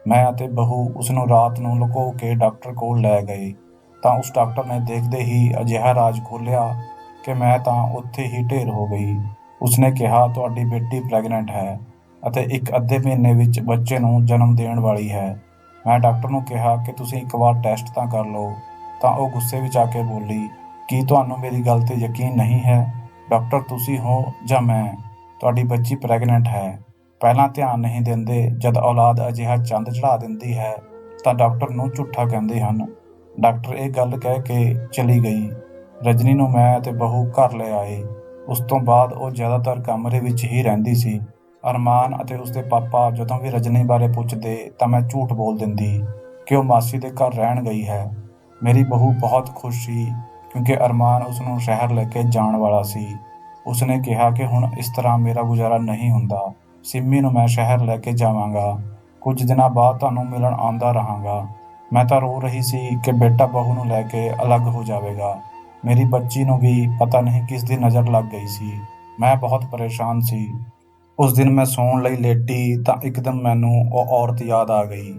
ਮੈਂ ਅਤੇ ਬਹੂ ਉਸਨੂੰ ਰਾਤ ਨੂੰ ਲੁਕੋ ਕੇ ਡਾਕਟਰ ਕੋਲ ਲੈ ਗਏ ਤਾਂ ਉਸ ਡਾਕਟਰ ਨੇ ਦੇਖਦੇ ਹੀ ਅਜਿਹਾ ਰਾਜ ਖੋਲ੍ਹਿਆ ਕਿ ਮੈਂ ਤਾਂ ਉੱਥੇ ਹੀ ਢੇਰ ਹੋ ਗਈ। ਉਸਨੇ ਕਿਹਾ, ਤੁਹਾਡੀ ਬੇਟੀ ਪ੍ਰੈਗਨੈਂਟ ਹੈ ਅਤੇ ਇੱਕ ਅੱਧੇ ਮਹੀਨੇ ਵਿੱਚ ਬੱਚੇ ਨੂੰ ਜਨਮ ਦੇਣ ਵਾਲੀ ਹੈ। ਮੈਂ ਡਾਕਟਰ ਨੂੰ ਕਿਹਾ ਕਿ ਤੁਸੀਂ ਇੱਕ ਵਾਰ ਟੈਸਟ ਤਾਂ ਕਰ ਲਓ, ਤਾਂ ਉਹ ਗੁੱਸੇ ਵਿੱਚ ਆ ਕੇ ਬੋਲੀ, ਕੀ ਤੁਹਾਨੂੰ ਮੇਰੀ ਗੱਲ 'ਤੇ ਯਕੀਨ ਨਹੀਂ ਹੈ? ਡਾਕਟਰ ਤੁਸੀਂ ਹੋ ਜਾਂ ਮੈਂ? ਤੁਹਾਡੀ ਬੱਚੀ ਪ੍ਰੈਗਨੈਂਟ ਹੈ। ਪਹਿਲਾਂ ਧਿਆਨ ਨਹੀਂ ਦਿੰਦੇ, ਜਦ ਔਲਾਦ ਅਜਿਹਾ ਚੰਦ ਚੜ੍ਹਾ ਦਿੰਦੀ ਹੈ ਤਾਂ ਡਾਕਟਰ ਨੂੰ ਝੂਠਾ ਕਹਿੰਦੇ ਹਨ। ਡਾਕਟਰ ਇਹ ਗੱਲ ਕਹਿ ਕੇ ਚਲੀ ਗਈ। ਰਜਨੀ ਨੂੰ ਮੈਂ ਅਤੇ ਬਹੂ ਘਰ ਲੈ ਆਏ। ਉਸ ਤੋਂ ਬਾਅਦ ਉਹ ਜ਼ਿਆਦਾਤਰ ਕਮਰੇ ਵਿੱਚ ਹੀ ਰਹਿੰਦੀ ਸੀ। ਅਰਮਾਨ ਅਤੇ ਉਸਦੇ ਪਾਪਾ ਜਦੋਂ ਵੀ ਰਜਨੀ ਬਾਰੇ ਪੁੱਛਦੇ ਤਾਂ ਮੈਂ ਝੂਠ ਬੋਲ ਦਿੰਦੀ ਕਿ ਉਹ ਮਾਸੀ ਦੇ ਘਰ ਰਹਿਣ ਗਈ ਹੈ। ਮੇਰੀ ਬਹੂ ਬਹੁਤ ਖੁਸ਼ ਸੀ ਕਿਉਂਕਿ ਅਰਮਾਨ ਉਸਨੂੰ ਸ਼ਹਿਰ ਲੈ ਕੇ ਜਾਣ ਵਾਲਾ ਸੀ। ਉਸਨੇ ਕਿਹਾ ਕਿ ਹੁਣ ਇਸ ਤਰ੍ਹਾਂ ਮੇਰਾ ਗੁਜ਼ਾਰਾ ਨਹੀਂ ਹੁੰਦਾ। ਸਿੰਮੀ ਨੂੰ ਮੈਂ ਸ਼ਹਿਰ ਲੈ ਕੇ ਜਾਵਾਂਗਾ। ਕੁਝ ਦਿਨਾਂ ਬਾਅਦ ਤੁਹਾਨੂੰ ਮਿਲਣ ਆਉਂਦਾ ਰਹਾਂਗਾ। ਮੈਂ ਤਾਂ ਰੋ ਰਹੀ ਸੀ ਕਿ ਬੇਟਾ ਬਹੂ ਨੂੰ ਲੈ ਕੇ ਅਲੱਗ ਹੋ ਜਾਵੇਗਾ। ਮੇਰੀ ਬੱਚੀ ਨੂੰ ਵੀ ਪਤਾ ਨਹੀਂ ਕਿਸ ਦੀ ਨਜ਼ਰ ਲੱਗ ਗਈ ਸੀ। ਮੈਂ ਬਹੁਤ ਪਰੇਸ਼ਾਨ ਸੀ। ਉਸ ਦਿਨ ਮੈਂ ਸੌਣ ਲਈ ਲੇਟੀ ਤਾਂ ਇੱਕਦਮ ਮੈਨੂੰ ਉਹ ਔਰਤ ਯਾਦ ਆ ਗਈ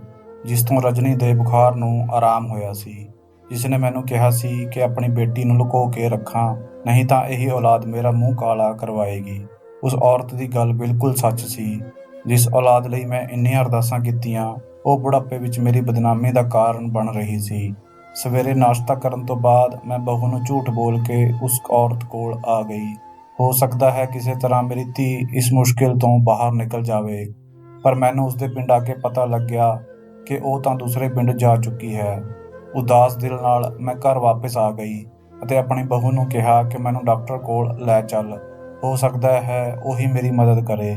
ਜਿਸ ਤੋਂ ਰਜਨੀ ਦੇ ਬੁਖਾਰ ਨੂੰ ਆਰਾਮ ਹੋਇਆ ਸੀ, ਜਿਸ ਨੇ ਮੈਨੂੰ ਕਿਹਾ ਸੀ ਕਿ ਆਪਣੀ ਬੇਟੀ ਨੂੰ ਲੁਕੋ ਕੇ ਰੱਖਾਂ, ਨਹੀਂ ਤਾਂ ਇਹੀ ਔਲਾਦ ਮੇਰਾ ਮੂੰਹ ਕਾਲਾ ਕਰਵਾਏਗੀ। ਉਸ ਔਰਤ ਦੀ ਗੱਲ ਬਿਲਕੁਲ ਸੱਚ ਸੀ। ਜਿਸ ਔਲਾਦ ਲਈ ਮੈਂ ਇੰਨੀਆਂ ਅਰਦਾਸਾਂ ਕੀਤੀਆਂ, ਉਹ ਬੁਢਾਪੇ ਵਿੱਚ ਮੇਰੀ ਬਦਨਾਮੀ ਦਾ ਕਾਰਨ ਬਣ ਰਹੀ ਸੀ। ਸਵੇਰੇ ਨਾਸ਼ਤਾ ਕਰਨ ਤੋਂ ਬਾਅਦ ਮੈਂ ਬਹੂ ਨੂੰ ਝੂਠ ਬੋਲ ਕੇ ਉਸ ਔਰਤ ਕੋਲ ਆ ਗਈ। ਹੋ ਸਕਦਾ ਹੈ ਕਿਸੇ ਤਰ੍ਹਾਂ ਮੇਰੀ ਧੀ ਇਸ ਮੁਸ਼ਕਿਲ ਤੋਂ ਬਾਹਰ ਨਿਕਲ ਜਾਵੇ, ਪਰ ਮੈਨੂੰ ਉਸਦੇ ਪਿੰਡ ਆ ਕੇ ਪਤਾ ਲੱਗਿਆ ਕਿ ਉਹ ਤਾਂ ਦੂਸਰੇ ਪਿੰਡ ਜਾ ਚੁੱਕੀ ਹੈ। ਉਦਾਸ ਦਿਲ ਨਾਲ ਮੈਂ ਘਰ ਵਾਪਸ ਆ ਗਈ ਅਤੇ ਆਪਣੀ ਬਹੂ ਨੂੰ ਕਿਹਾ ਕਿ ਮੈਨੂੰ ਡਾਕਟਰ ਕੋਲ ਲੈ ਚੱਲ, ਹੋ ਸਕਦਾ ਹੈ ਉਹੀ ਮੇਰੀ ਮਦਦ ਕਰੇ।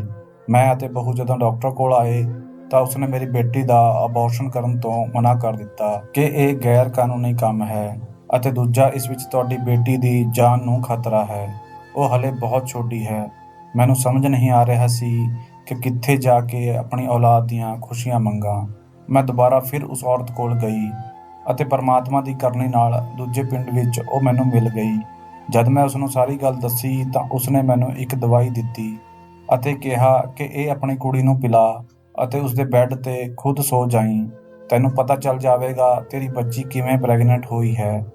ਮੈਂ ਅਤੇ ਬਹੂ ਜਦੋਂ ਡਾਕਟਰ ਕੋਲ ਆਏ ਤਾਂ ਉਸਨੇ ਮੇਰੀ ਬੇਟੀ ਦਾ ਅਬੋਰਸ਼ਨ ਕਰਨ ਤੋਂ ਮਨਾ ਕਰ ਦਿੱਤਾ ਕਿ ਇਹ ਗੈਰ ਕਾਨੂੰਨੀ ਕੰਮ ਹੈ ਅਤੇ ਦੂਜਾ, ਇਸ ਵਿੱਚ ਤੁਹਾਡੀ ਬੇਟੀ ਦੀ ਜਾਨ ਨੂੰ ਖਤਰਾ ਹੈ। ਉਹ ਹਲੇ ਬਹੁਤ ਛੋਟੀ ਹੈ। ਮੈਨੂੰ ਸਮਝ ਨਹੀਂ ਆ ਰਿਹਾ ਸੀ ਕਿ ਕਿੱਥੇ ਜਾ ਕੇ ਆਪਣੀ ਔਲਾਦ ਦੀਆਂ ਖੁਸ਼ੀਆਂ ਮੰਗਾਂ। ਮੈਂ ਦੁਬਾਰਾ ਫਿਰ ਉਸ ਔਰਤ ਕੋਲ ਗਈ ਅਤੇ ਪਰਮਾਤਮਾ ਦੀ ਕਰਨੀ ਨਾਲ ਦੂਜੇ ਪਿੰਡ ਵਿੱਚ ਉਹ ਮੈਨੂੰ ਮਿਲ ਗਈ। ਜਦ ਮੈਂ ਉਸਨੂੰ ਸਾਰੀ ਗੱਲ ਦੱਸੀ ਤਾਂ ਉਸਨੇ ਮੈਨੂੰ ਇੱਕ ਦਵਾਈ ਦਿੱਤੀ ਅਤੇ ਕਿਹਾ ਕਿ ਇਹ ਆਪਣੀ ਕੁੜੀ ਨੂੰ ਪਿਲਾ ਅਤੇ ਉਸਦੇ ਬੈੱਡ 'ਤੇ ਖੁਦ ਸੌ ਜਾਈਂ, ਤੈਨੂੰ ਪਤਾ ਚੱਲ ਜਾਵੇਗਾ ਤੇਰੀ ਬੱਚੀ ਕਿਵੇਂ ਪ੍ਰੈਗਨੈਂਟ ਹੋਈ ਹੈ।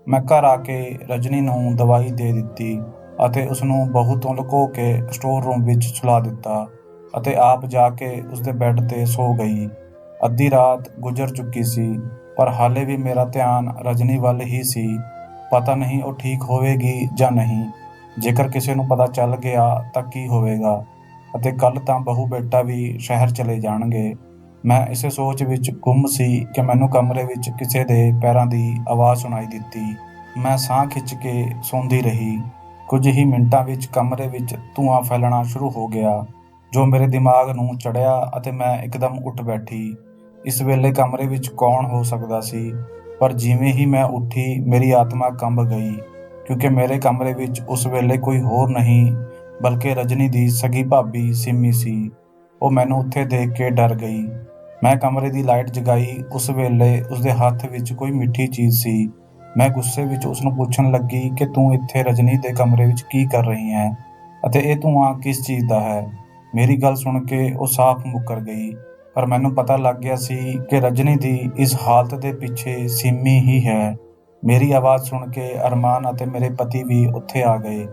ਮੈਂ ਘਰ ਆ ਕੇ ਰਜਨੀ ਨੂੰ ਦਵਾਈ ਦੇ ਦਿੱਤੀ ਅਤੇ ਉਸਨੂੰ ਬਹੂ ਤੋਂ ਲੁਕੋ ਕੇ ਸਟੋਰ ਰੂਮ ਵਿੱਚ ਸੁਲਾ ਦਿੱਤਾ। ਅਤੇ ਆਪ ਜਾ ਕੇ ਉਸਦੇ ਬੈੱਡ 'ਤੇ ਸੌ ਗਈ। ਅੱਧੀ ਰਾਤ ਗੁਜ਼ਰ ਚੁੱਕੀ ਸੀ, ਪਰ ਹਾਲੇ ਵੀ ਮੇਰਾ ਧਿਆਨ ਰਜਨੀ ਵੱਲ ਹੀ ਸੀ। ਪਤਾ ਨਹੀਂ ਉਹ ਠੀਕ ਹੋਵੇਗੀ ਜਾਂ ਨਹੀਂ। ਜੇਕਰ ਕਿਸੇ ਨੂੰ ਪਤਾ ਚੱਲ ਗਿਆ ਤਾਂ ਕੀ ਹੋਵੇਗਾ, ਅਤੇ ਕੱਲ੍ਹ ਤਾਂ ਬਹੂ ਬੇਟਾ ਵੀ ਸ਼ਹਿਰ ਚਲੇ ਜਾਣਗੇ। ਮੈਂ ਇਸੇ ਸੋਚ ਵਿੱਚ ਗੁੰਮ ਸੀ ਕਿ ਮੈਨੂੰ ਕਮਰੇ ਵਿੱਚ ਕਿਸੇ ਦੇ ਪੈਰਾਂ ਦੀ ਆਵਾਜ਼ ਸੁਣਾਈ ਦਿੱਤੀ। ਮੈਂ ਸਾਹ ਖਿੱਚ ਕੇ ਸੌਂਦੀ ਰਹੀ। ਕੁਝ ਹੀ ਮਿੰਟਾਂ ਵਿੱਚ ਕਮਰੇ ਵਿੱਚ ਧੂੰਆਂ ਫੈਲਣਾ ਸ਼ੁਰੂ ਹੋ ਗਿਆ, ਜੋ ਮੇਰੇ ਦਿਮਾਗ ਨੂੰ ਚੜ੍ਹਿਆ ਅਤੇ ਮੈਂ ਇੱਕਦਮ ਉੱਠ ਬੈਠੀ। ਇਸ ਵੇਲੇ ਕਮਰੇ ਵਿੱਚ ਕੌਣ ਹੋ ਸਕਦਾ ਸੀ? ਪਰ ਜਿਵੇਂ ਹੀ ਮੈਂ ਉੱਠੀ, ਮੇਰੀ ਆਤਮਾ ਕੰਬ ਗਈ, ਕਿਉਂਕਿ ਮੇਰੇ ਕਮਰੇ ਵਿੱਚ ਉਸ ਵੇਲੇ ਕੋਈ ਹੋਰ ਨਹੀਂ ਬਲਕਿ ਰਜਨੀ ਦੀ ਸਗੀ ਭਾਬੀ ਸਿੰਮੀ ਸੀ। ਉਹ ਮੈਨੂੰ ਉੱਥੇ ਦੇਖ ਕੇ ਡਰ ਗਈ। ਮੈਂ ਕਮਰੇ ਦੀ ਲਾਈਟ ਜਗਾਈ। ਉਸ ਵੇਲੇ ਉਸਦੇ ਹੱਥ ਵਿੱਚ ਕੋਈ ਮਿੱਠੀ ਚੀਜ਼ ਸੀ। ਮੈਂ ਗੁੱਸੇ ਵਿੱਚ ਉਸਨੂੰ ਪੁੱਛਣ ਲੱਗੀ ਕਿ ਤੂੰ ਇੱਥੇ ਰਜਨੀ ਦੇ ਕਮਰੇ ਵਿੱਚ ਕੀ ਕਰ ਰਹੀ ਹੈ, ਅਤੇ ਇਹ ਧੂੰਆਂ ਕਿਸ ਚੀਜ਼ ਦਾ ਹੈ? ਮੇਰੀ ਗੱਲ ਸੁਣ ਕੇ ਉਹ ਸਾਫ਼ ਮੁੱਕਰ ਗਈ, ਪਰ ਮੈਨੂੰ ਪਤਾ ਲੱਗ ਗਿਆ ਸੀ ਕਿ ਰਜਨੀ ਦੀ ਇਸ ਹਾਲਤ ਦੇ ਪਿੱਛੇ ਸਿੰਮੀ ਹੀ ਹੈ। ਮੇਰੀ ਆਵਾਜ਼ ਸੁਣ ਕੇ ਅਰਮਾਨ ਅਤੇ ਮੇਰੇ ਪਤੀ ਵੀ ਉੱਥੇ ਆ ਗਏ।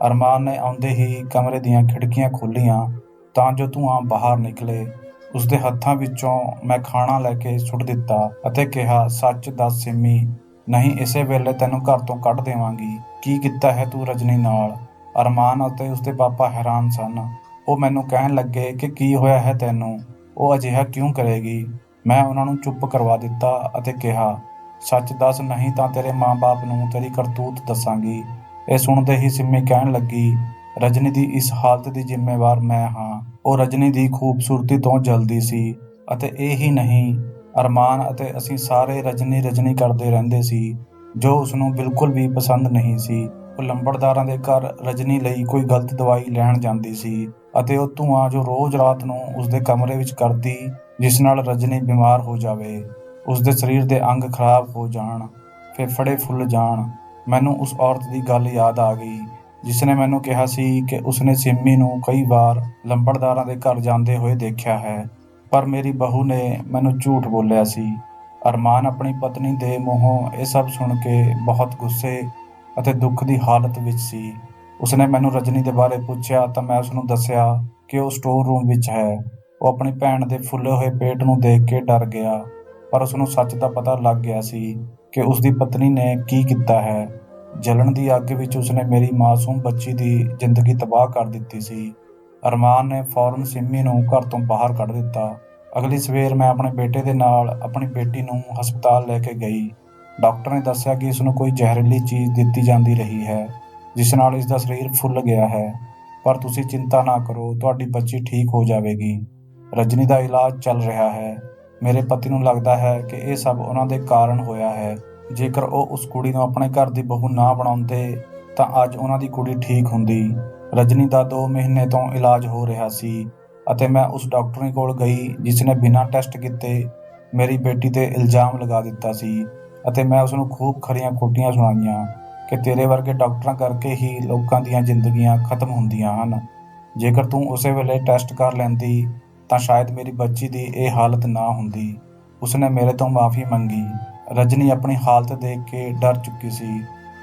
ਅਰਮਾਨ ਨੇ ਆਉਂਦੇ ਹੀ ਕਮਰੇ ਦੀਆਂ ਖਿੜਕੀਆਂ ਖੋਲ੍ਹੀਆਂ ਤਾਂ ਜੋ ਧੂੰਆਂ ਬਾਹਰ ਨਿਕਲੇ। ਉਸਦੇ ਹੱਥਾਂ ਵਿੱਚੋਂ ਮੈਂ ਖਾਣਾ ਲੈ ਕੇ ਸੁੱਟ ਦਿੱਤਾ ਅਤੇ ਕਿਹਾ, ਸੱਚ ਦੱਸ ਸਿੰਮੀ, ਨਹੀਂ ਇਸੇ ਵੇਲੇ ਤੈਨੂੰ ਘਰ ਤੋਂ ਕੱਢ ਦੇਵਾਂਗੀ। ਕੀ ਕੀਤਾ ਹੈ ਤੂੰ ਰਜਨੀ ਨਾਲ? ਅਰਮਾਨ ਅਤੇ ਉਸਦੇ ਪਾਪਾ ਹੈਰਾਨ ਸਨ। ਉਹ ਮੈਨੂੰ ਕਹਿਣ ਲੱਗੇ ਕਿ ਕੀ ਹੋਇਆ ਹੈ ਤੈਨੂੰ? ਉਹ ਅਜਿਹਾ ਕਿਉਂ ਕਰੇਗੀ? ਮੈਂ ਉਹਨਾਂ ਨੂੰ ਚੁੱਪ ਕਰਵਾ ਦਿੱਤਾ ਅਤੇ ਕਿਹਾ, ਸੱਚ ਦੱਸ, ਨਹੀਂ ਤਾਂ ਤੇਰੇ ਮਾਂ-ਬਾਪ ਨੂੰ ਤੇਰੀ ਕਰਤੂਤ ਦੱਸਾਂਗੀ। ਇਹ ਸੁਣਦੇ ਹੀ ਸਿੰਮੀ ਕਹਿਣ ਲੱਗੀ, ਰਜਨੀ ਦੀ ਇਸ ਹਾਲਤ ਦੀ ਜ਼ਿੰਮੇਵਾਰ ਮੈਂ ਹਾਂ। ਉਹ ਰਜਨੀ ਦੀ ਖੂਬਸੂਰਤੀ ਤੋਂ ਜਲਦੀ ਸੀ, ਅਤੇ ਇਹ ਹੀ ਨਹੀਂ, ਅਰਮਾਨ ਅਤੇ ਅਸੀਂ ਸਾਰੇ ਰਜਨੀ ਕਰਦੇ ਰਹਿੰਦੇ ਸੀ, ਜੋ ਉਸਨੂੰ ਬਿਲਕੁਲ ਵੀ ਪਸੰਦ ਨਹੀਂ ਸੀ। ਉਹ ਲੰਬੜਦਾਰਾਂ ਦੇ ਘਰ ਰਜਨੀ ਲਈ ਕੋਈ ਗਲਤ ਦਵਾਈ ਲੈਣ ਜਾਂਦੀ ਸੀ, ਅਤੇ ਉਹ ਧੂੰਆਂ ਜੋ ਰੋਜ਼ ਰਾਤ ਨੂੰ ਉਸਦੇ ਕਮਰੇ ਵਿੱਚ ਕਰਦੀ, ਜਿਸ ਨਾਲ ਰਜਨੀ ਬਿਮਾਰ ਹੋ ਜਾਵੇ, ਉਸਦੇ ਸਰੀਰ ਦੇ ਅੰਗ ਖਰਾਬ ਹੋ ਜਾਣ, ਫੇਫੜੇ ਫੁੱਲ ਜਾਣ। ਮੈਨੂੰ ਉਸ ਔਰਤ ਦੀ ਗੱਲ ਯਾਦ ਆ ਗਈ, ਜਿਸਨੇ ਮੈਨੂੰ ਕਿਹਾ ਸੀ ਕਿ ਉਸਨੇ ਸਿੰਮੀ ਨੂੰ ਕਈ ਵਾਰ ਲੰਬੜਦਾਰਾਂ ਦੇ ਘਰ ਜਾਂਦੇ ਹੋਏ ਦੇਖਿਆ ਹੈ, ਪਰ ਮੇਰੀ ਬਹੂ ਨੇ ਮੈਨੂੰ ਝੂਠ ਬੋਲਿਆ ਸੀ। ਅਰਮਾਨ ਆਪਣੀ ਪਤਨੀ ਦੇ ਮੂੰਹੋਂ ਇਹ ਸਭ ਸੁਣ ਕੇ ਬਹੁਤ ਗੁੱਸੇ ਅਤੇ ਦੁੱਖ ਦੀ ਹਾਲਤ ਵਿੱਚ ਸੀ। ਉਸਨੇ ਮੈਨੂੰ ਰਜਨੀ ਦੇ ਬਾਰੇ ਪੁੱਛਿਆ ਤਾਂ ਮੈਂ ਉਸਨੂੰ ਦੱਸਿਆ ਕਿ ਉਹ ਸਟੋਰ ਰੂਮ ਵਿੱਚ ਹੈ। ਉਹ ਆਪਣੀ ਭੈਣ ਦੇ ਫੁੱਲੇ ਹੋਏ ਪੇਟ ਨੂੰ ਦੇਖ ਕੇ ਡਰ ਗਿਆ, ਪਰ ਉਸਨੂੰ ਸੱਚ ਦਾ ਪਤਾ ਲੱਗ ਗਿਆ ਸੀ ਕਿ ਉਸਦੀ ਪਤਨੀ ਨੇ ਕੀ ਕੀਤਾ ਹੈ। ਜਲਣ ਦੀ ਅੱਗ ਵਿੱਚ ਉਸਨੇ ਮੇਰੀ ਮਾਸੂਮ ਬੱਚੀ ਦੀ ਜ਼ਿੰਦਗੀ ਤਬਾਹ ਕਰ ਦਿੱਤੀ ਸੀ। ਅਰਮਾਨ ਨੇ ਫੌਰਨ ਸਿੰਮੀ ਨੂੰ ਘਰ ਤੋਂ ਬਾਹਰ ਕੱਢ ਦਿੱਤਾ। ਅਗਲੀ ਸਵੇਰ ਮੈਂ ਆਪਣੇ ਬੇਟੇ ਦੇ ਨਾਲ ਆਪਣੀ ਬੇਟੀ ਨੂੰ ਹਸਪਤਾਲ ਲੈ ਕੇ ਗਈ। ਡਾਕਟਰ ਨੇ ਦੱਸਿਆ ਕਿ ਇਸਨੂੰ ਕੋਈ ਜ਼ਹਿਰੀਲੀ ਚੀਜ਼ ਦਿੱਤੀ ਜਾਂਦੀ ਰਹੀ ਹੈ, ਜਿਸ ਨਾਲ ਇਸ ਦਾ ਸਰੀਰ ਫੁੱਲ ਗਿਆ ਹੈ। ਪਰ ਤੁਸੀਂ ਚਿੰਤਾ ਨਾ ਕਰੋ, ਤੁਹਾਡੀ ਬੱਚੀ ਠੀਕ ਹੋ ਜਾਵੇਗੀ। ਰਜਨੀ ਦਾ ਇਲਾਜ ਚੱਲ ਰਿਹਾ ਹੈ। ਮੇਰੇ ਪਤੀ ਨੂੰ ਲੱਗਦਾ ਹੈ ਕਿ ਇਹ ਸਭ ਉਹਨਾਂ ਦੇ ਕਾਰਨ ਹੋਇਆ ਹੈ। ਜੇਕਰ ਉਹ ਉਸ ਕੁੜੀ ਨੂੰ ਆਪਣੇ ਘਰ ਦੀ ਬਹੂ ਨਾ ਬਣਾਉਂਦੇ ਤਾਂ ਅੱਜ ਉਹਨਾਂ ਦੀ ਕੁੜੀ ਠੀਕ ਹੁੰਦੀ। ਰਜਨੀ ਦਾ 2 ਮਹੀਨੇ ਤੋਂ ਇਲਾਜ ਹੋ ਰਿਹਾ ਸੀ, ਅਤੇ ਮੈਂ ਉਸ ਡਾਕਟਰਨੀ ਕੋਲ ਗਈ ਜਿਸ ਨੇ ਬਿਨਾਂ ਟੈਸਟ ਕੀਤੇ ਮੇਰੀ ਬੇਟੀ 'ਤੇ ਇਲਜ਼ਾਮ ਲਗਾ ਦਿੱਤਾ ਸੀ, ਅਤੇ ਮੈਂ ਉਸਨੂੰ ਖੂਬ ਖਰੀਆਂ ਖੋਟੀਆਂ ਸੁਣਾਈਆਂ ਕਿ ਤੇਰੇ ਵਰਗੇ ਡਾਕਟਰਾਂ ਕਰਕੇ ਹੀ ਲੋਕਾਂ ਦੀਆਂ ਜ਼ਿੰਦਗੀਆਂ ਖਤਮ ਹੁੰਦੀਆਂ ਹਨ। ਜੇਕਰ ਤੂੰ ਉਸੇ ਵੇਲੇ ਟੈਸਟ ਕਰ ਲੈਂਦੀ ਤਾਂ ਸ਼ਾਇਦ ਮੇਰੀ ਬੱਚੀ ਦੀ ਇਹ ਹਾਲਤ ਨਾ ਹੁੰਦੀ। ਉਸਨੇ ਮੇਰੇ ਤੋਂ ਮਾਫ਼ੀ ਮੰਗੀ। ਰਜਨੀ ਆਪਣੀ ਹਾਲਤ ਦੇਖ ਕੇ ਡਰ ਚੁੱਕੀ ਸੀ,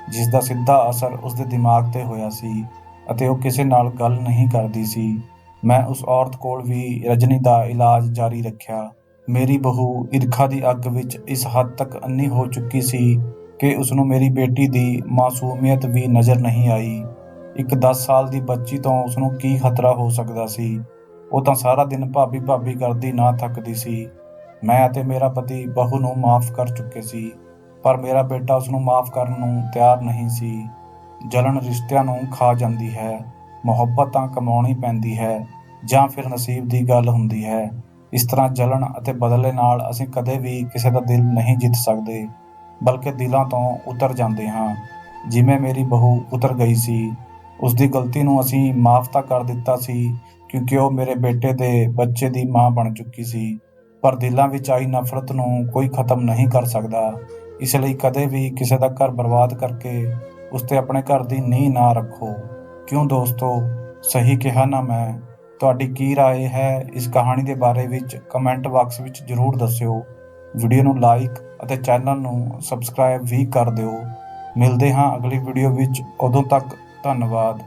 ਜਿਸ ਦਾ ਸਿੱਧਾ ਅਸਰ ਉਸਦੇ ਦਿਮਾਗ 'ਤੇ ਹੋਇਆ ਸੀ, ਅਤੇ ਉਹ ਕਿਸੇ ਨਾਲ ਗੱਲ ਨਹੀਂ ਕਰਦੀ ਸੀ। ਮੈਂ ਉਸ ਔਰਤ ਕੋਲ ਵੀ ਰਜਨੀ ਦਾ ਇਲਾਜ ਜਾਰੀ ਰੱਖਿਆ। ਮੇਰੀ ਬਹੂ ਈਰਖਾ ਦੀ ਅੱਗ ਵਿੱਚ ਇਸ ਹੱਦ ਤੱਕ ਅੰਨੀ ਹੋ ਚੁੱਕੀ ਸੀ ਕਿ ਉਸਨੂੰ ਮੇਰੀ ਬੇਟੀ ਦੀ ਮਾਸੂਮੀਅਤ ਵੀ ਨਜ਼ਰ ਨਹੀਂ ਆਈ। ਇੱਕ 10 ਸਾਲ ਦੀ ਬੱਚੀ ਤੋਂ ਉਸਨੂੰ ਕੀ ਖਤਰਾ ਹੋ ਸਕਦਾ ਸੀ? ਉਹ ਤਾਂ ਸਾਰਾ ਦਿਨ ਭਾਬੀ ਭਾਬੀ ਕਰਦੀ ਨਾ ਥੱਕਦੀ ਸੀ। ਮੈਂ ਅਤੇ ਮੇਰਾ ਪਤੀ ਬਹੂ ਨੂੰ ਮਾਫ਼ ਕਰ ਚੁੱਕੇ ਸੀ, ਪਰ ਮੇਰਾ ਬੇਟਾ ਉਸਨੂੰ ਮਾਫ਼ ਕਰਨ ਨੂੰ ਤਿਆਰ ਨਹੀਂ ਸੀ। ਜਲਨ ਰਿਸ਼ਤਿਆਂ ਨੂੰ ਖਾ ਜਾਂਦੀ ਹੈ। ਮੁਹੱਬਤ ਤਾਂ ਕਮਾਉਣੀ ਪੈਂਦੀ ਹੈ, ਜਾਂ ਫਿਰ ਨਸੀਬ ਦੀ ਗੱਲ ਹੁੰਦੀ ਹੈ। ਇਸ ਤਰ੍ਹਾਂ ਜਲਨ ਅਤੇ ਬਦਲੇ ਨਾਲ ਅਸੀਂ ਕਦੇ ਵੀ ਕਿਸੇ ਦਾ ਦਿਲ ਨਹੀਂ ਜਿੱਤ ਸਕਦੇ, ਬਲਕਿ ਦਿਲਾਂ ਤੋਂ ਉਤਰ ਜਾਂਦੇ ਹਾਂ, ਜਿਵੇਂ ਮੇਰੀ ਬਹੂ ਉਤਰ ਗਈ ਸੀ। ਉਸਦੀ ਗਲਤੀ ਨੂੰ ਅਸੀਂ ਮਾਫ਼ ਤਾਂ ਕਰ ਦਿੱਤਾ ਸੀ, ਕਿਉਂਕਿ ਉਹ ਮੇਰੇ ਬੇਟੇ ਦੇ ਬੱਚੇ ਦੀ ਮਾਂ ਬਣ ਚੁੱਕੀ ਸੀ, ਪਰ ਦਿਲਾਂ ਵਿੱਚ ਆਈ ਨਫ਼ਰਤ ਨੂੰ ਕੋਈ ਖਤਮ ਨਹੀਂ ਕਰ ਸਕਦਾ। ਇਸ ਲਈ ਕਦੇ ਵੀ ਕਿਸੇ ਦਾ ਘਰ ਬਰਬਾਦ ਕਰਕੇ ਉਸ 'ਤੇ ਆਪਣੇ ਘਰ ਦੀ ਨੀਂਹ ਨਾ ਰੱਖੋ। ਕਿਉਂ ਦੋਸਤੋ, ਸਹੀ ਕਿਹਾ ਨਾ ਮੈਂ? ਤੁਹਾਡੀ ਕੀ ਰਾਏ ਹੈ ਇਸ ਕਹਾਣੀ ਦੇ ਬਾਰੇ ਵਿੱਚ ਕਮੈਂਟ ਬਾਕਸ ਵਿੱਚ ਜ਼ਰੂਰ ਦੱਸਿਓ। ਵੀਡੀਓ ਨੂੰ ਲਾਈਕ ਅਤੇ ਚੈਨਲ ਨੂੰ ਸਬਸਕ੍ਰਾਈਬ ਵੀ ਕਰ ਦਿਓ। ਮਿਲਦੇ ਹਾਂ ਅਗਲੀ ਵੀਡੀਓ ਵਿੱਚ। ਉਦੋਂ ਤੱਕ ਧੰਨਵਾਦ।